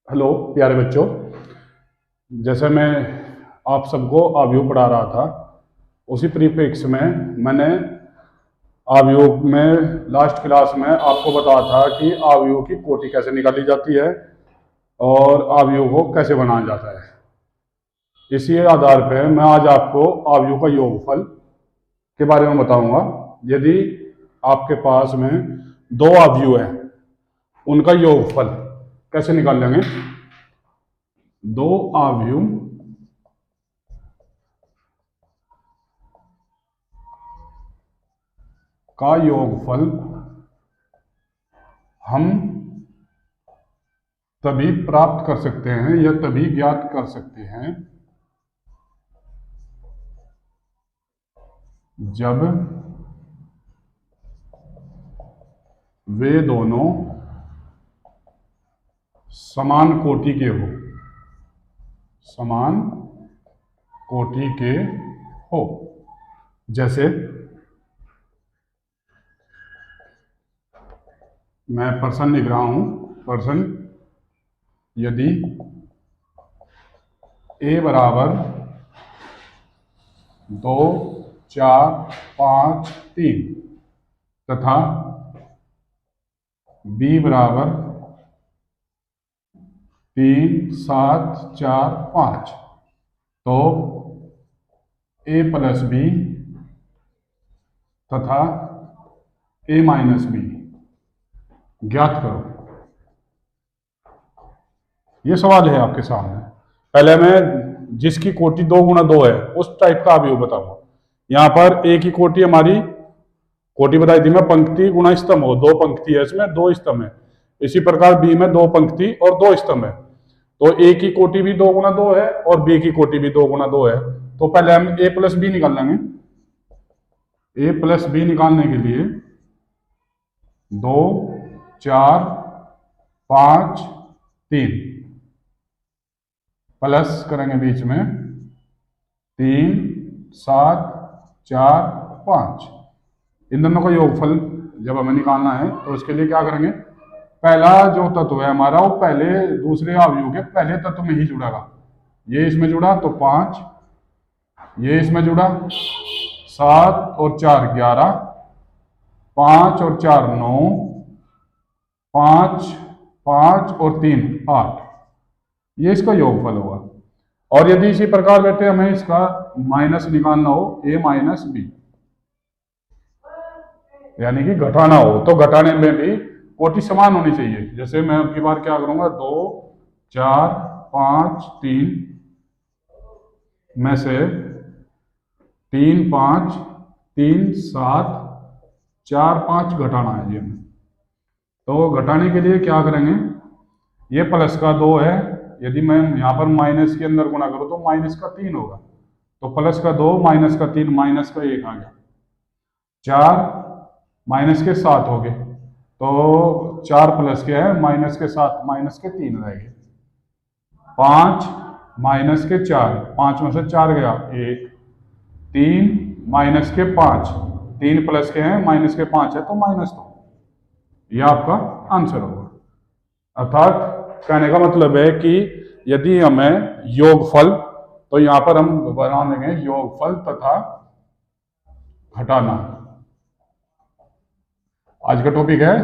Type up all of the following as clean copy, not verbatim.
Hello प्यारे बच्चों, जैसे मैं आप सबको आव्यूह पढ़ा रहा था उसी परिप्रेक्ष्य में मैंने आव्यूह में लास्ट क्लास में आपको बताया था कि आव्यूह की कोटि कैसे निकाली जाती है और आव्यूह को कैसे बनाया जाता है। इसी आधार पर मैं आज आपको आव्यूह का योगफल के बारे में बताऊंगा। यदि आपके पास में दो आव्यूह हैं, उनका योगफल कैसे निकाल लेंगे। दो आव्यूह का योगफल हम तभी प्राप्त कर सकते हैं या तभी ज्ञात कर सकते हैं जब वे दोनों समान कोटि के हो। समान कोटि के हो। जैसे मैं पर्सन लिख रहा हूं। पर्सन यदि ए बराबर 2, 4, 5, 3 तथा बी बराबर 3, 7, 4, 5 तो ए प्लस बी तथा ए माइनस बी ज्ञात करो। ये सवाल है आपके सामने। पहले मैं जिसकी कोटि 2 गुणा 2 है उस टाइप का अवयव बताऊंगा। यहां पर ए की कोटि हमारी कोटि बताई थी मैं, पंक्ति गुणा स्तंभ हो। 2 पंक्ति है, इसमें 2 स्तंभ है। इसी प्रकार बी में 2 पंक्ति और 2 स्तंभ है। तो ए की कोटि भी 2 गुणा 2 है और बी की कोटि भी 2 गुणा 2 है। तो पहले हम ए प्लस बी निकाल लेंगे। ए प्लस बी निकालने के लिए 2, 4, 5, 3 प्लस करेंगे बीच में 3, 7, 4, 5। इन दोनों का योगफल जब हमें निकालना है तो उसके लिए क्या करेंगे। पहला जो तत्व है हमारा वो पहले दूसरे अवयव के पहले तत्व में ही जुड़ेगा। ये इसमें जुड़ा तो 5, ये इसमें जुड़ा 7 और 4 11, 5 और 4 9, 5, 5 और 3 8। ये इसका योगफल होगा। और यदि इसी प्रकार बेटे हमें इसका माइनस निकालना हो, ए माइनस बी यानी कि घटाना हो, तो घटाने में भी कोटि समान होनी चाहिए। जैसे मैं अब की बार क्या करूंगा, 2, 4, 5, 3 में से 3, 5, 3, 7, 4, 5 घटाना है ये में। तो घटाने के लिए क्या करेंगे, ये प्लस का 2 है। यदि मैं यहां पर माइनस के अंदर गुणा करूं तो माइनस का 3 होगा। तो प्लस का 2 माइनस का 3 माइनस का 1 आ गया। 4 माइनस के 7 हो गए। तो 4 प्लस के है माइनस के 7 माइनस के 3 रह गए। 5 माइनस के 4, 5 में से 4 गया 1। 3 माइनस के 5, 3 प्लस के हैं माइनस के 5 है तो -2। यह आपका आंसर होगा। अर्थात कहने का मतलब है कि यदि हमें योगफल, तो यहां पर हम बना लेंगे योगफल तथा घटाना। आज का टॉपिक है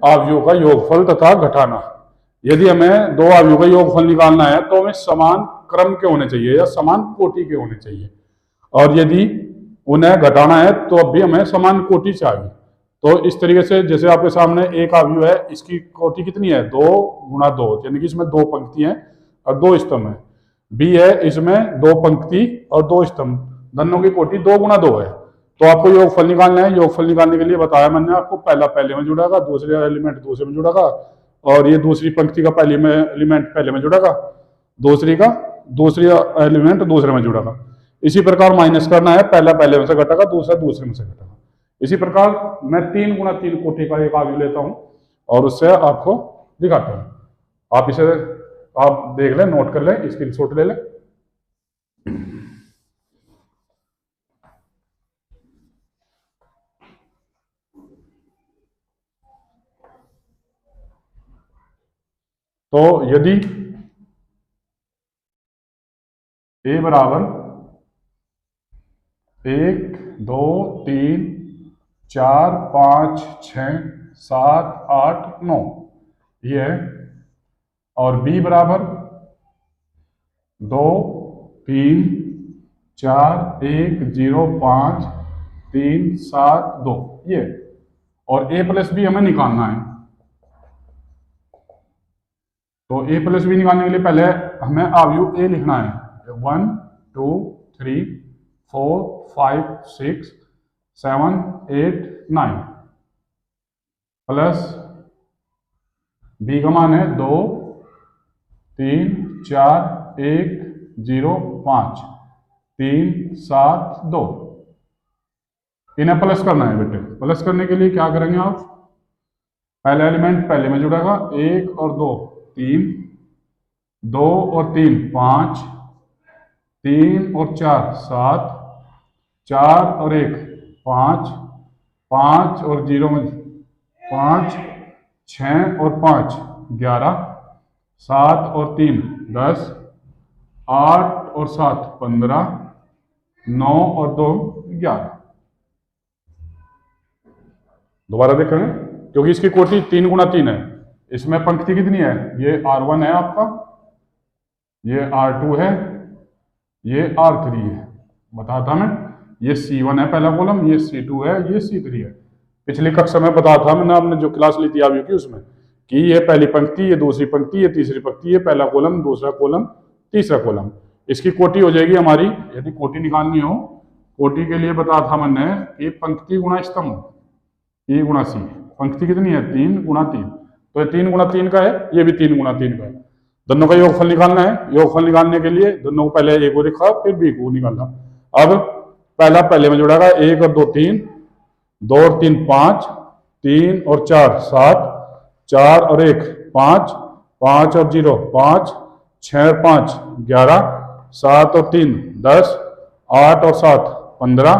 अवयवों का योगफल तथा घटाना। यदि हमें दो अवयवों का योगफल निकालना है तो हमें समान क्रम के होने चाहिए या समान कोटि के होने चाहिए। और यदि उन्हें घटाना है तो अब भी हमें समान कोटि चाहिए। तो इस तरीके से जैसे आपके सामने एक अवयव है, इसकी कोटि कितनी है, 2 गुणा 2 यानी कि इसमें 2 पंक्ति हैं और 2 स्तंभ है। बी है, इसमें 2 पंक्ति और 2 स्तंभ, दोनों की कोटि 2 गुणा 2 है। तो आपको योगफल निकालना है। योगफल निकालने के लिए बताया मैंने आपको, पहला पहले में जुड़ेगा, दूसरे एलिमेंट दूसरे में जुड़ेगा और ये दूसरी पंक्ति का पहले में एलिमेंट पहले में जुड़ेगा, दूसरी का दूसरी एलिमेंट दूसरे में जुड़ेगा। इसी प्रकार माइनस करना है, पहला पहले में से घटेगा, दूसरा दूसरे में से घटेगा। इसी प्रकार मैं 3 गुणा 3 कोटि का एक अवयव लेता हूं और उससे आपको दिखाता हूं। आप इसे आप देख लें, नोट कर लें, स्क्रीनशॉट ले लें। तो यदि ए बराबर 1 2 3 4 5 6 7 8 9 ये है। और बी बराबर 2 3 4 1 0 5 3 7 2 ये। और ए प्लस बी हमें निकालना है, तो ए प्लस बी निकालने के लिए पहले हमें अवयव ए लिखना है। 1 2 3 4 5 6 7 8 9 प्लस बी का मान है 2 3 4 1 0 5 3 7 2। इन्हें प्लस करना है बेटे। प्लस करने के लिए क्या करेंगे आप, पहला एलिमेंट पहले में जुड़ेगा, 1 और 2 3, 2 और 3 5, 3 और 4 7, 4 और 1 5, 5 और 0 में 5, 6 और 5 11, 7 और 3 10, 8 और 7 15, 9 और 2 11। दोबारा देखेंगे क्योंकि इसकी कोटि 3 गुणा 3 है। इसमें पंक्ति कितनी है, ये R1 है आपका, ये R2 है, ये R3 है, बताया था मैं। ये C1 है पहला कॉलम, ये C2 है, ये C3 है। पिछली कक्षा में बताया था मैंने, आपने जो क्लास ली थी अभी की उसमें, कि ये पहली पंक्ति, ये दूसरी पंक्ति, ये तीसरी पंक्ति, ये पहला कॉलम, दूसरा कॉलम, तीसरा कॉलम। इसकी कोटि हो जाएगी हमारी, यदि कोटि निकालनी हो, कोटि के लिए बताया था मैंने कि पंक्ति गुणा स्तंभ, E गुणा C। पंक्ति कितनी है, 3 गुणा 3, तो ये 3 गुणा 3 का है, ये भी 3 गुणा 3 का है। दोनों का योगफल निकालना है। योगफल निकालने के लिए दोनों को पहले ए को लिखा फिर बी को निकाला। अब पहला पहले में जुड़ेगा, 1 और 2 3, 2 और 3 5, 3 और 4 7, 4 और 1 5, 5 और 0 5, 6 और 5 11, 7 और 3 10, 8 और 7 15,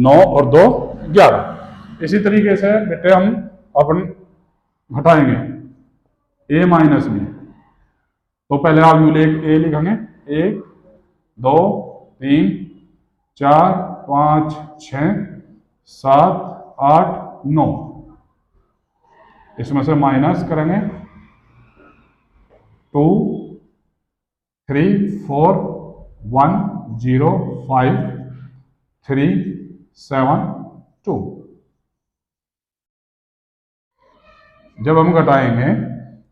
9 और 2 11। इसी तरीके से बेटे हम अपन घटाएंगे a माइनस बी। तो पहले आप यू ए लिखेंगे, 1 2 3 4 5 6 7 8 9। इसमें से माइनस करेंगे 2 3 4 1 0 5 3 7 2। जब हम घटाएंगे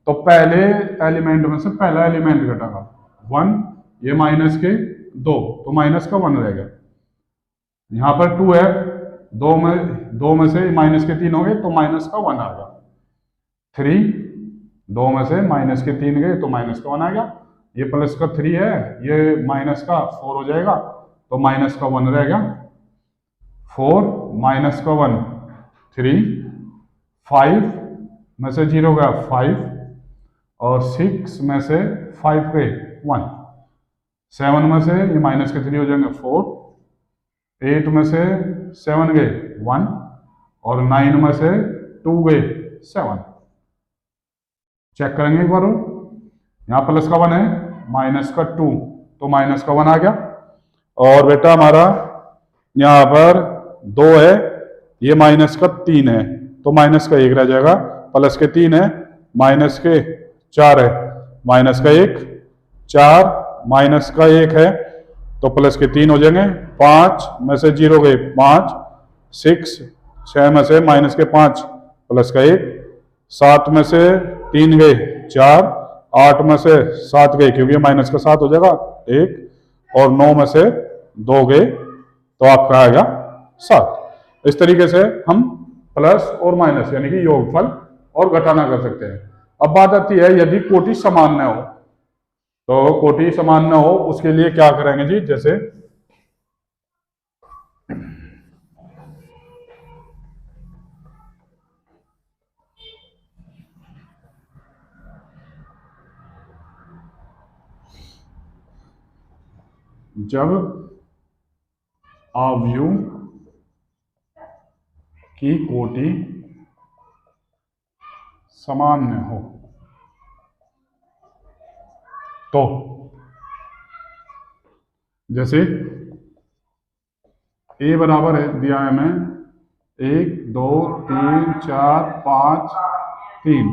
तो पहले एलिमेंट में से पहला एलिमेंट घटेगा 1, ये माइनस के 2, तो माइनस का 1 रहेगा। यहां पर 2 है, 2 में से माइनस के 3 हो गए तो माइनस का 1 आ गया। 3, 2 में से माइनस के 3 गए तो माइनस का 1 आ गया। ये प्लस का 3 है, ये माइनस का 4 हो जाएगा, तो माइनस का 1 रहेगा। 4 माइनस का 1 3, 5 में से 0 गया 5, और 6 में से 5 गए 1, 7 में से ये माइनस के 3 हो जाएंगे 4, 8 में से 7 गए 1, और 9 में से 2 गए 7। चेक करेंगे एक बार, यहाँ प्लस का 1 है, माइनस का 2, तो माइनस का 1 आ गया। और बेटा हमारा यहाँ पर 2 है, ये माइनस का 3 है, तो माइनस का 1 रह जाएगा। प्लस के 3 है, माइनस के 4 है, माइनस का 1, 4 माइनस का 1 है, तो प्लस के 3 हो जाएंगे। 5 में से 0 गए 5, 6 में से माइनस के 5 प्लस का 1, 7 में से 3 गए 4, 8 में से 7 गए क्योंकि माइनस का 7 हो जाएगा 1, और 9 में से 2 गए तो आपका आएगा 7। इस तरीके से हम प्लस और माइनस यानी कि योगफल और घटाना कर सकते हैं। अब बात आती है यदि कोटि समान न हो, तो कोटि समान न हो उसके लिए क्या करेंगे जी, जैसे जब अवयव की कोटि समान न हो तो जैसे ए बराबर है दिया है हमें 1 2 3 4 5 3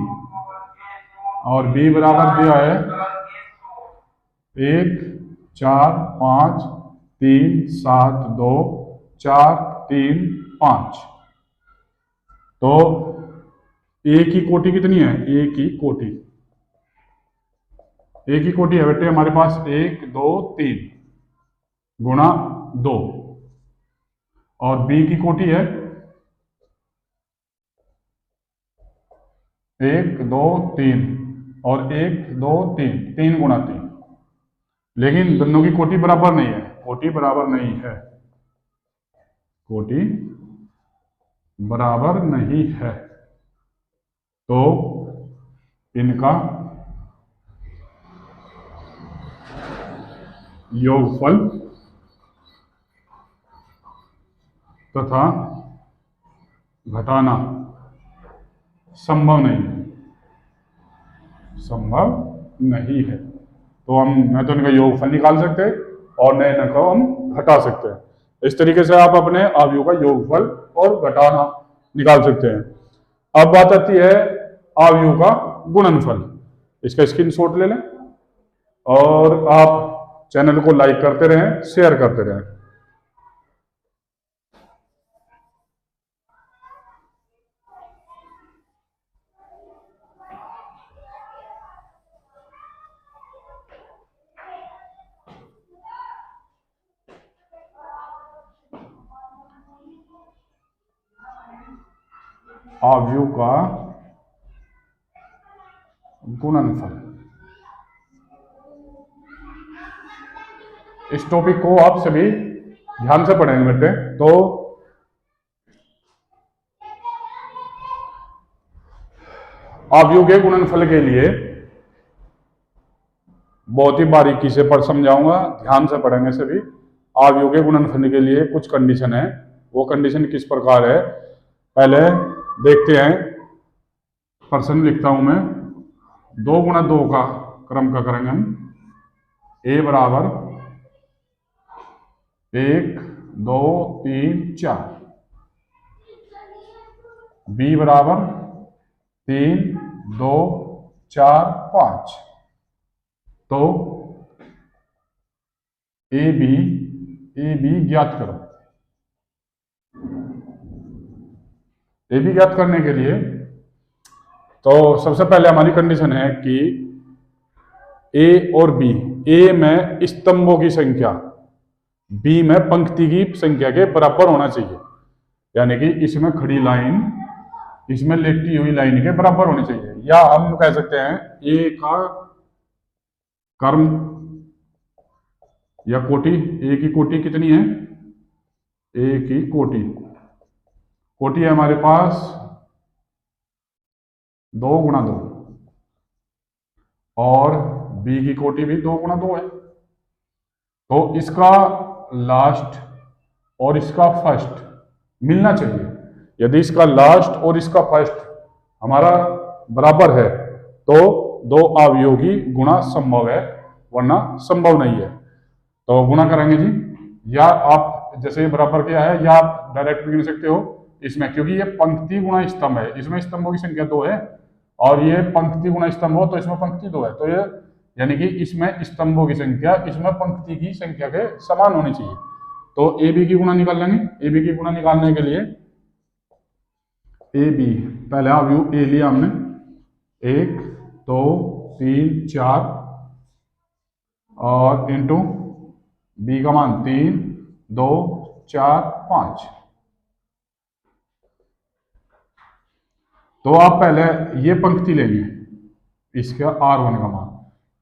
और बी बराबर दिया है 1 4 5 3 7 2 4 3 5। तो ए की कोटि कितनी है? ए की कोटि है बेटे हमारे पास 1 2 3 गुणा 2 और बी की कोटि है 1 2 3 और 1 2 3 3 गुणा 3। लेकिन दोनों की कोटि बराबर नहीं है, कोटि बराबर नहीं है, कोटि बराबर नहीं है। तो इनका योगफल तथा घटाना संभव नहीं है, संभव नहीं है। तो हम न तो इनका योगफल निकाल सकते हैं और न इनका हम घटा सकते हैं। इस तरीके से आप अपने अवयवों का योगफल और घटाना निकाल सकते हैं। अब बात आती है अवयवों का गुणनफल। इसका स्क्रीनशॉट ले लें और आप चैनल को लाइक करते रहें, शेयर करते रहें। अवयव का गुणनफल, इस टॉपिक को आप सभी ध्यान से पढ़ेंगे बेटे। तो अवयव के गुणनफल के लिए बहुत ही बारीकी से समझाऊंगा, ध्यान से पढ़ेंगे सभी। अवयव के गुणनफल के लिए कुछ कंडीशन है, वो कंडीशन किस प्रकार है पहले देखते हैं। प्रश्न लिखता हूं मैं, 2 गुणा 2 का क्रम का करेंगे हम। ए बराबर 1 2 3 4, बी बराबर 3 2 4 5। तो ए बी ज्ञात करो। ए बी ज्ञात करने के लिए तो सबसे पहले हमारी कंडीशन है कि ए और बी, ए में स्तंभों की संख्या, बी में पंक्ति की संख्या के बराबर होना चाहिए। यानी कि इसमें खड़ी लाइन इसमें लेटी हुई लाइन के बराबर होनी चाहिए। या हम कह सकते हैं ए का कर्म या कोटि, ए की कोटि कितनी है? ए की कोटि है हमारे पास 2 गुणा 2 और बी की कोटि भी 2 गुणा 2 है। तो इसका लास्ट और इसका फर्स्ट मिलना चाहिए। यदि इसका लास्ट और इसका फर्स्ट हमारा बराबर है तो 2 अवयवों की गुणा संभव है, वरना संभव नहीं है। तो गुणा करेंगे जी, या आप जैसे बराबर किया है या आप डायरेक्ट भी गिन सकते हो इसमें, क्योंकि ये पंक्ति गुणा स्तंभ है। इसमें स्तंभों की संख्या 2 है और ये पंक्ति गुणा स्तंभ हो तो इसमें पंक्ति 2 है। तो ये यानी कि इसमें स्तंभों की संख्या इसमें पंक्ति की संख्या के समान होनी चाहिए। तो ए बी की गुणा निकाल लेंगे। ए बी की गुणा निकालने के लिए ए बी, पहले अवयव ए लिया हमने, 1 2 3 4 और इंटू बी का मान 3 2 4 5। तो आप पहले ये पंक्ति लेंगे, इसका R1 का मान,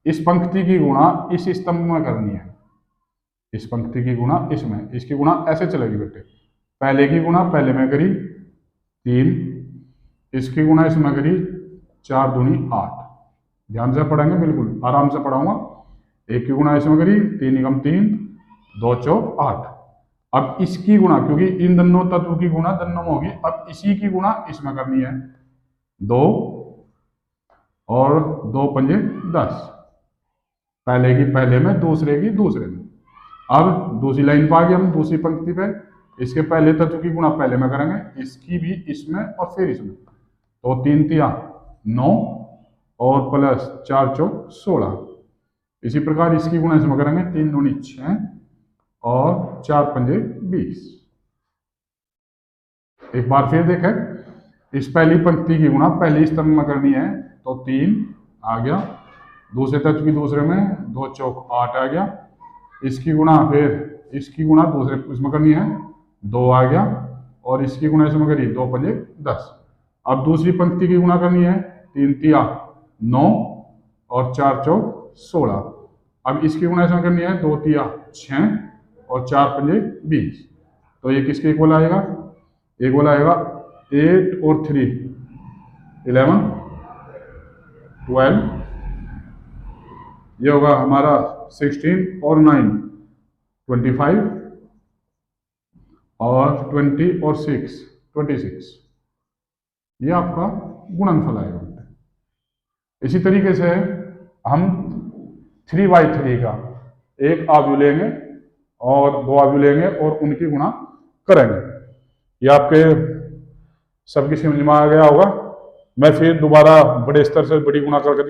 इस पंक्ति की गुणा इस स्तंभ में करनी है, इस पंक्ति की गुणा इसमें, इसकी गुणा ऐसे चलेगी बेटे। पहले की गुणा पहले में करी 3, इसकी गुणा इसमें करी 4 दूनी 8। ध्यान से पढ़ेंगे, बिल्कुल आराम से पढ़ाऊंगा। 1 की गुणा इसमें करी 3 एकम 3 2 चौक 8। अब इसकी गुणा, क्योंकि इन दोनों तत्व की गुणा दोनों में होगी, अब इसी की गुणा इसमें करनी है 2 और 2 पंजे 10, पहले की पहले में दूसरे की दूसरे में। अब दूसरी लाइन पर आ गए हम, दूसरी पंक्ति पे। इसके पहले तत्व की गुणा पहले में करेंगे, इसकी भी इसमें और फिर इसमें। तो 3 तिया 9 और प्लस 4 चौक 16। इसी प्रकार इसकी गुणा इसमें करेंगे, 3 दूनी 6 और 4 पंजे 20। एक बार फिर देखें, इस पहली पंक्ति की गुणा पहली स्तंभ में करनी है, तो 3 आ गया। दूसरे तत्व की दूसरे में 2 चौक 8 आ गया। इसकी गुणा फिर इसकी गुणा दूसरे इसमें करनी है, 2 आ गया। और इसकी गुणा इसमें करी 2 पंजे 10। अब दूसरी पंक्ति की गुणा करनी है, 3 तिया 9 और 4 चौक 16। अब इसकी गुणा इसमें करनी है, 2 तिया 6 और 4 पंजे 20। तो ये किसके इक्वल आएगा? इक्वल आएगा 8 और 3 11 12। ये होगा हमारा 16 और 9 25 और 20 और 6 26। ये आपका गुणनफल आएगा। इसी तरीके से हम 3/3 का एक आव्यूह लेंगे और 2 आव्यूह लेंगे और उनकी गुणा करेंगे। ये आपके सबकी समझ में आ गया होगा। मैं फिर दोबारा बड़े स्तर से बड़ी गुणा करके